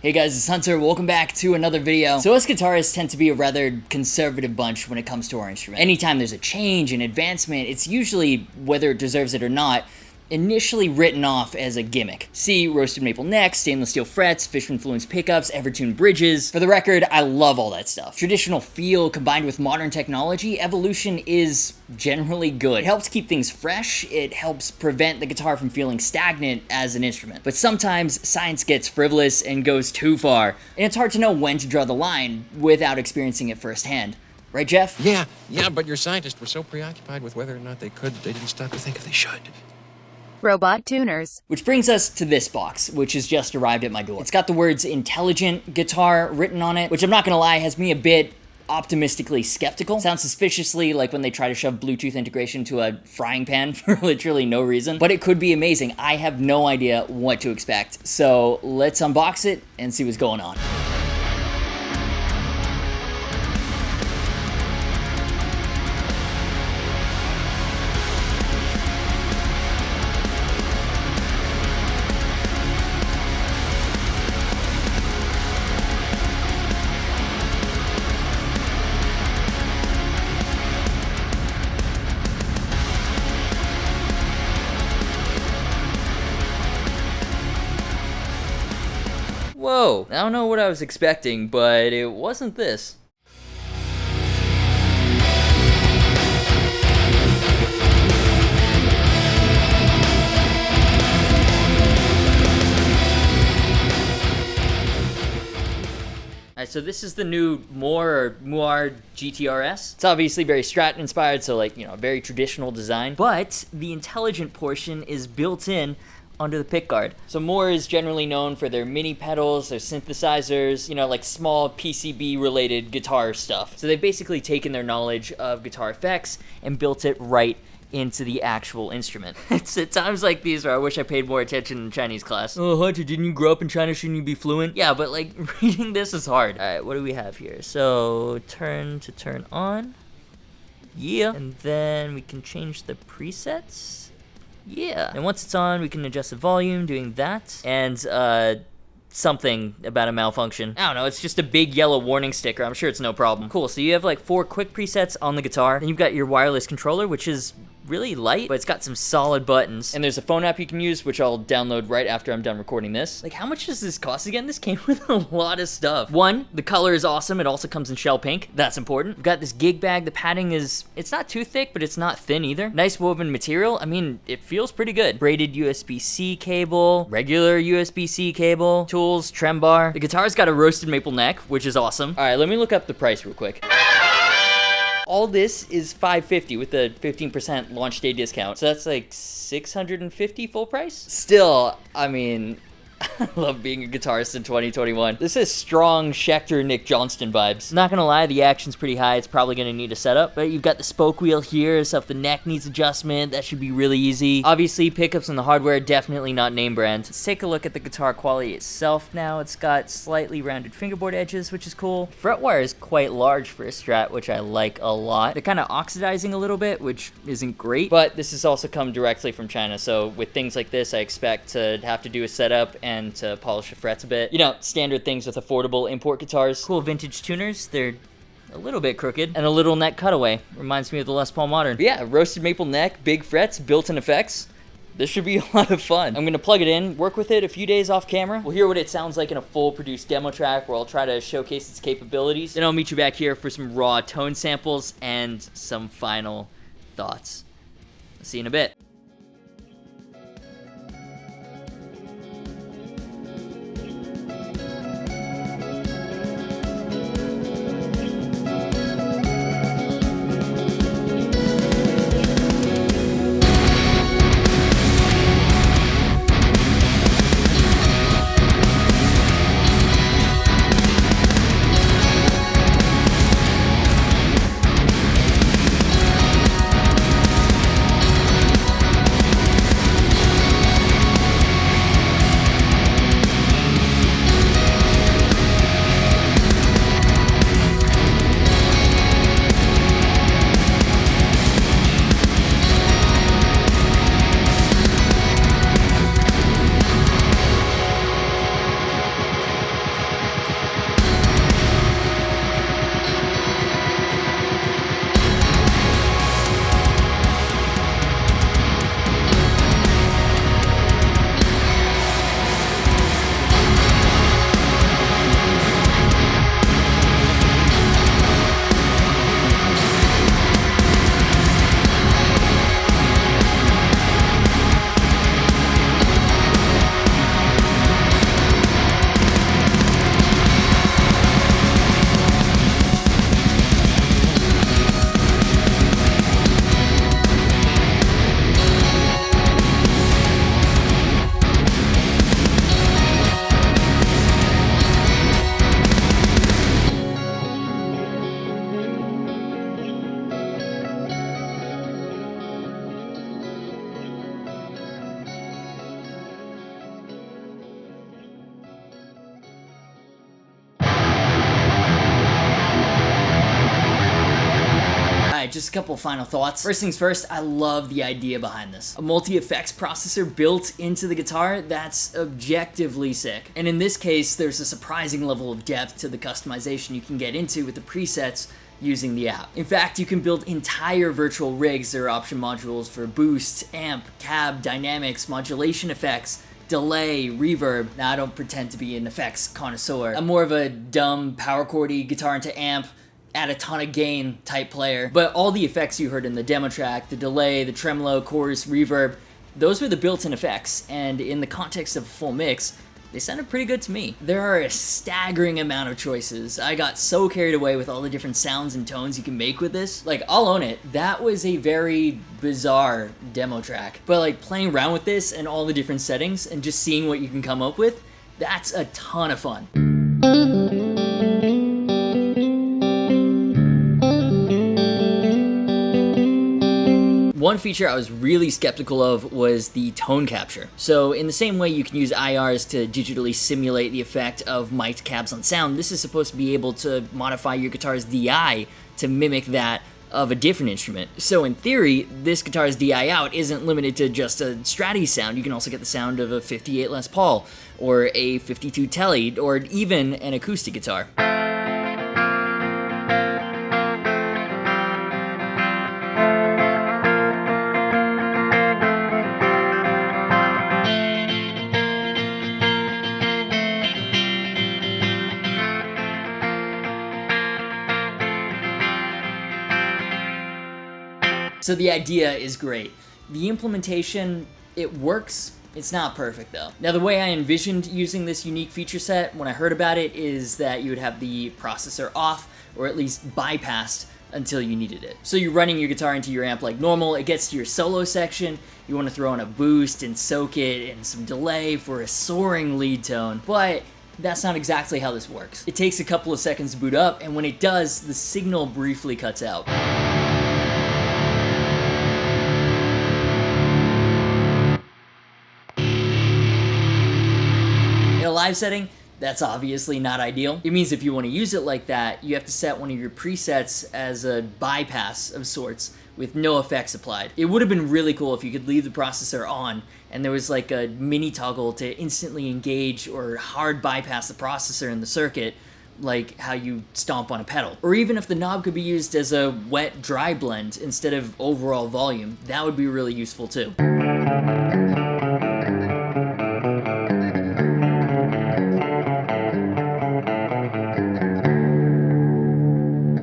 Hey guys, it's Hunter. Welcome back to another video. So us guitarists tend to be a rather conservative bunch when it comes to our instrument. Anytime there's a change, an advancement, it's usually, whether it deserves it or not, initially written off as a gimmick. See roasted maple necks, stainless steel frets, fish-influenced pickups, ever-tuned bridges. For the record, I love all that stuff. Traditional feel combined with modern technology, evolution is generally good. It helps keep things fresh, it helps prevent the guitar from feeling stagnant as an instrument. But sometimes science gets frivolous and goes too far, and it's hard to know when to draw the line without experiencing it firsthand. Right, Jeff? Yeah, but your scientists were so preoccupied with whether or not they could, they didn't stop to think if they should. Robot tuners. Which brings us to this box, which has just arrived at my door. It's got the words intelligent guitar written on it, which I'm not gonna lie, has me a bit optimistically skeptical. Sounds suspiciously like when they try to shove Bluetooth integration to a frying pan for literally no reason, but it could be amazing. I have no idea what to expect. So let's unbox it and see what's going on. Whoa, I don't know what I was expecting, but it wasn't this. Alright, so this is the new Mooer GTRS. It's obviously very Strat inspired, so like, you know, very traditional design, but the intelligent portion is built in under the pickguard. So Mooer is generally known for their mini pedals, their synthesizers, you know, like small PCB related guitar stuff. So they've basically taken their knowledge of guitar effects and built it right into the actual instrument. It's at times like these where I wish I paid more attention in Chinese class. Oh, Hunter, didn't you grow up in China? Shouldn't you be fluent? Yeah, but like reading this is hard. All right, what do we have here? So turn to turn on. Yeah. And then we can change the presets. Yeah. And once it's on, we can adjust the volume doing that. And something about a malfunction. I don't know, it's just a big yellow warning sticker. I'm sure it's no problem. Cool, so you have like 4 quick presets on the guitar. Then you've got your wireless controller, which is really light, but it's got some solid buttons. And there's a phone app you can use, which I'll download right after I'm done recording this. Like, how much does this cost again? This came with a lot of stuff. One, the color is awesome. It also comes in shell pink. That's important. We've got this gig bag. The padding is, it's not too thick, but it's not thin either. Nice woven material. I mean, it feels pretty good. Braided USB-C cable, regular USB-C cable, tools, trem bar. The guitar's got a roasted maple neck, which is awesome. All right, let me look up the price real quick. All this is $550 with a 15% launch day discount. So that's like $650 full price? Still, I mean, I love being a guitarist in 2021. This is strong Schecter Nick Johnston vibes. Not gonna lie, the action's pretty high. It's probably gonna need a setup, but you've got the spoke wheel here, so if the neck needs adjustment, that should be really easy. Obviously, pickups and the hardware, definitely not name brand. Let's take a look at the guitar quality itself now. It's got slightly rounded fingerboard edges, which is cool. Fret wire is quite large for a Strat, which I like a lot. They're kind of oxidizing a little bit, which isn't great, but this has also come directly from China, so with things like this, I expect to have to do a setup and to polish the frets a bit. You know, standard things with affordable import guitars. Cool vintage tuners. They're a little bit crooked. And a little neck cutaway. Reminds me of the Les Paul Modern. But yeah, roasted maple neck, big frets, built-in effects. This should be a lot of fun. I'm gonna plug it in, work with it a few days off camera. We'll hear what it sounds like in a full produced demo track where I'll try to showcase its capabilities. Then I'll meet you back here for some raw tone samples and some final thoughts. I'll see you in a bit. just a couple final thoughts. First things first, I love the idea behind this. A multi-effects processor built into the guitar, that's objectively sick. And in this case, there's a surprising level of depth to the customization you can get into with the presets using the app. In fact, you can build entire virtual rigs. There are option modules for boost, amp, cab, dynamics, modulation effects, delay, reverb. Now, I don't pretend to be an effects connoisseur. I'm more of a dumb, power chordy, guitar into amp, add a ton of gain type player. But all the effects you heard in the demo track, the delay, the tremolo, chorus, reverb, those were the built-in effects, and in the context of a full mix, they sounded pretty good to me. There are a staggering amount of choices. I got so carried away with all the different sounds and tones you can make with this. Like, I'll own it. That was a very bizarre demo track. But like, playing around with this and all the different settings and just seeing what you can come up with, that's a ton of fun. One feature I was really skeptical of was the tone capture. So in the same way you can use IRs to digitally simulate the effect of mic'd cabs on sound, this is supposed to be able to modify your guitar's DI to mimic that of a different instrument. So in theory, this guitar's DI out isn't limited to just a Stratty sound. You can also get the sound of a 58 Les Paul, or a 52 Tele, or even an acoustic guitar. So the idea is great. The implementation, it works. It's not perfect though. Now the way I envisioned using this unique feature set when I heard about it is that you would have the processor off, or at least bypassed until you needed it. So you're running your guitar into your amp like normal, it gets to your solo section, you want to throw in a boost and soak it and some delay for a soaring lead tone, but that's not exactly how this works. It takes a couple of seconds to boot up, and when it does, the signal briefly cuts out. In a live setting, that's obviously not ideal. It means if you want to use it like that, you have to set one of your presets as a bypass of sorts with no effects applied. It would have been really cool if you could leave the processor on and there was like a mini toggle to instantly engage or hard bypass the processor in the circuit, like how you stomp on a pedal. Or even if the knob could be used as a wet-dry blend instead of overall volume, that would be really useful too.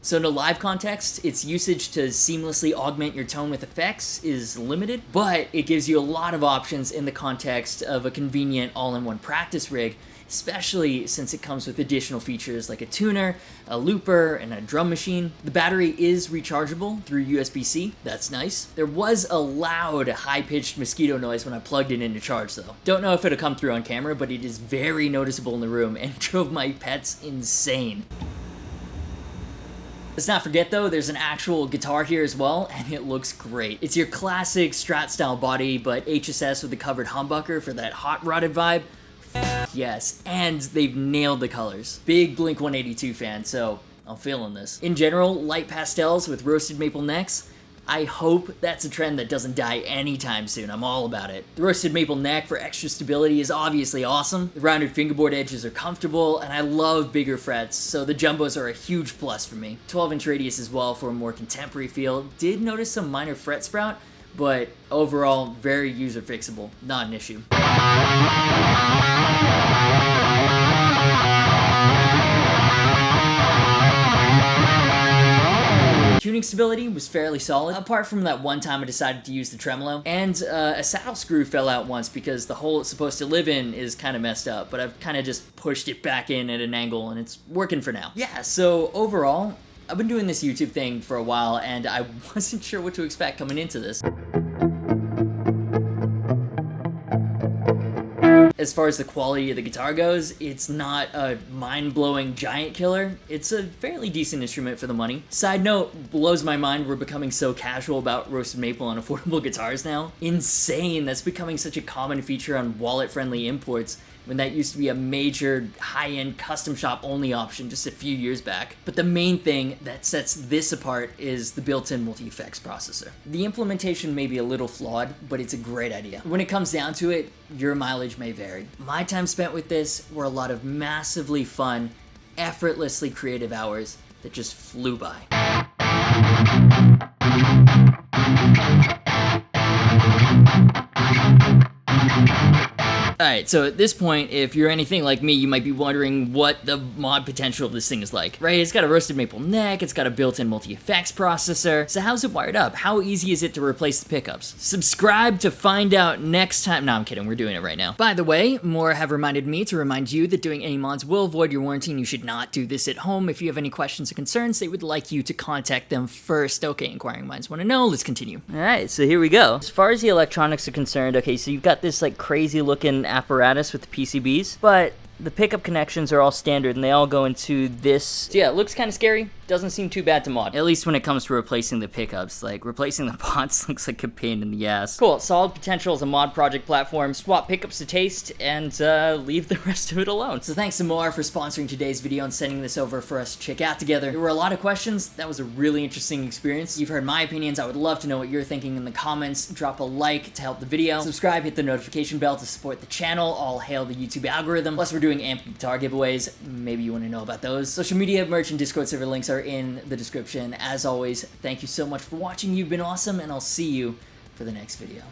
So in a live context, its usage to seamlessly augment your tone with effects is limited, but it gives you a lot of options in the context of a convenient all-in-one practice rig, especially since it comes with additional features like a tuner, a looper, and a drum machine. The battery is rechargeable through USB-C, that's nice. There was a loud, high-pitched mosquito noise when I plugged it in to charge though. Don't know if it'll come through on camera, but it is very noticeable in the room and drove my pets insane. Let's not forget though, there's an actual guitar here as well, and it looks great. It's your classic Strat style body, but HSS with the covered humbucker for that hot rodded vibe. Yes, and they've nailed the colors. Big Blink-182 fan, so I'm feeling this. In general, light pastels with roasted maple necks. I hope that's a trend that doesn't die anytime soon. I'm all about it. The roasted maple neck for extra stability is obviously awesome. The rounded fingerboard edges are comfortable, and I love bigger frets, so the jumbos are a huge plus for me. 12-inch radius as well for a more contemporary feel. Did notice some minor fret sprout, but overall, very user fixable. Not an issue. Tuning stability was fairly solid, apart from that one time I decided to use the tremolo, and a saddle screw fell out once because the hole it's supposed to live in is kind of messed up, but I've kind of just pushed it back in at an angle and it's working for now. Yeah, so overall, I've been doing this YouTube thing for a while and I wasn't sure what to expect coming into this. As far as the quality of the guitar goes, it's not a mind-blowing giant killer. It's a fairly decent instrument for the money. Side note, blows my mind we're becoming so casual about roasted maple on affordable guitars now. Insane, that's becoming such a common feature on wallet-friendly imports. when that used to be a major high-end custom shop only option just a few years back. But the main thing that sets this apart is the built-in multi-effects processor. The implementation may be a little flawed, but it's a great idea. When it comes down to it, your mileage may vary. My time spent with this were a lot of massively fun, effortlessly creative hours that just flew by. Alright, so at this point, if you're anything like me, you might be wondering what the mod potential of this thing is like, right? It's got a roasted maple neck, it's got a built-in multi-effects processor, so how's it wired up? How easy is it to replace the pickups? Subscribe to find out next time. No, I'm kidding, we're doing it right now. By the way, Mooer have reminded me to remind you that doing any mods will void your warranty, and you should not do this at home. If you have any questions or concerns, they would like you to contact them first. Okay, inquiring minds want to know, let's continue. Alright, so here we go. As far as the electronics are concerned, okay, so you've got this like crazy looking apparatus with the PCBs, but the pickup connections are all standard and they all go into this. So yeah, it looks kind of scary. Doesn't seem too bad to mod. At least when it comes to replacing the pickups. Like, replacing the pots looks like a pain in the ass. Cool, solid potential as a mod project platform. Swap pickups to taste and leave the rest of it alone. So thanks to Mooer for sponsoring today's video and sending this over for us to check out together. There were a lot of questions. That was a really interesting experience. You've heard my opinions. I would love to know what you're thinking in the comments. Drop a like to help the video. Subscribe, hit the notification bell to support the channel. All hail the YouTube algorithm. Plus, we're doing amp guitar giveaways. Maybe you want to know about those. Social media, merch, and Discord server links are in the description. As always, thank you so much for watching. You've been awesome, and I'll see you for the next video.